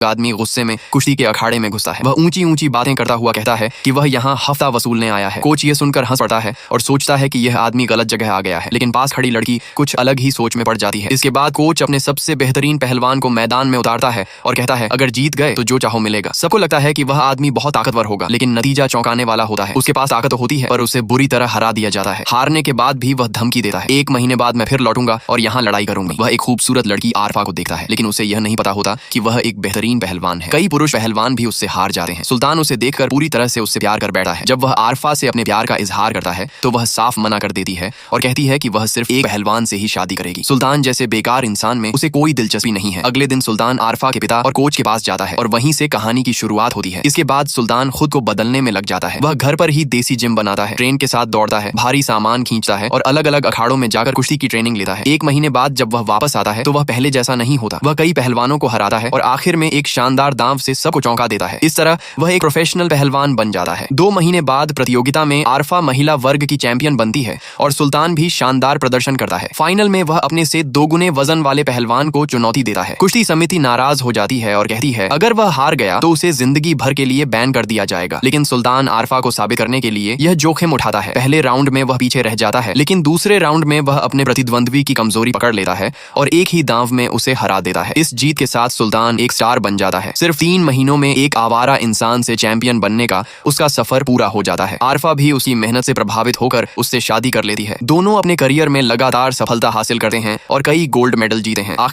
आदमी गुस्से में कुश्ती के अखाड़े में घुसता है। वह ऊंची ऊंची बातें करता हुआ कहता है कि वह यहाँ हफ्ता वसूलने आया है। कोच ये सुनकर हंस पड़ता है और सोचता है कि यह आदमी गलत जगह आ गया है, लेकिन पास खड़ी लड़की कुछ अलग ही सोच में पड़ जाती है। इसके बाद कोच अपने सबसे बेहतरीन पहलवान को मैदान में उतारता है और कहता है, अगर जीत गए तो जो चाहो मिलेगा। सबको लगता है कि वह आदमी बहुत ताकतवर होगा, लेकिन नतीजा चौंकाने वाला होता है। उसके पास ताकत तो होती है, पर उसे बुरी तरह हरा दिया जाता है। हारने के बाद भी वह धमकी देता है, 1 महीने बाद मैं फिर लौटूंगा और यहाँ लड़ाई करूंगी। वह एक खूबसूरत लड़की आरफा को देखता है, लेकिन उसे यह नहीं पता होता कि वह एक बेहतरीन पहलवान है। कई पुरुष पहलवान भी उससे हार जाते हैं। सुल्तान उसे देखकर पूरी तरह से उससे प्यार कर बैठा है। जब वह आरफा से अपने प्यार का इजहार करता है तो वह साफ मना कर देती है और कहती है कि वह सिर्फ एक पहलवान से ही शादी करेगी। सुल्तान जैसे बेकार इंसान में उसे कोई दिलचस्पी नहीं है। अगले दिन सुल्तान आरफा के पिता और कोच के पास जाता है और वहीं से कहानी की शुरुआत होती है। इसके बाद सुल्तान खुद को बदलने में लग जाता है। वह घर पर ही देसी जिम बनाता है, ट्रेन के साथ दौड़ता है, भारी सामान खींचता है और अलग अलग अखाड़ों में जाकर कुश्ती की ट्रेनिंग लेता है। 1 महीने बाद जब वह वापस आता है तो वह पहले जैसा नहीं होता। वह कई पहलवानों को हराता है और आखिर में एक शानदार दांव से सबको चौंका देता है। इस तरह वह एक प्रोफेशनल पहलवान बन जाता है। 2 महीने बाद प्रतियोगिता में आरफा महिला वर्ग की चैंपियन बनती है और सुल्तान भी शानदार प्रदर्शन करता है। फाइनल में वह अपने से 2 गुने वजन वाले पहलवान को चुनौती देता है। कुश्ती समिति नाराज हो जाती है और कहती है अगर वह हार गया तो उसे जिंदगी भर के लिए बैन कर दिया जाएगा। लेकिन सुल्तान आरफा को साबित करने के लिए यह जोखिम उठाता है। पहले राउंड में वह पीछे रह जाता है, लेकिन दूसरे राउंड में वह अपने प्रतिद्वंद्वी की कमजोरी पकड़ लेता है और एक ही दांव में उसे हरा देता है। इस जीत के साथ सुल्तान एक स्टार बन जाता है। सिर्फ 3 महीनों में एक आवारा इंसान से चैंपियन बनने का उसका सफर पूरा हो जाता है। आरफा भी उसकी मेहनत से प्रभावित होकर उससे शादी कर लेती है। दोनों अपने करियर में लगातार सफलता हासिल करते हैं और कई गोल्ड मेडल जीते हैं। आखिर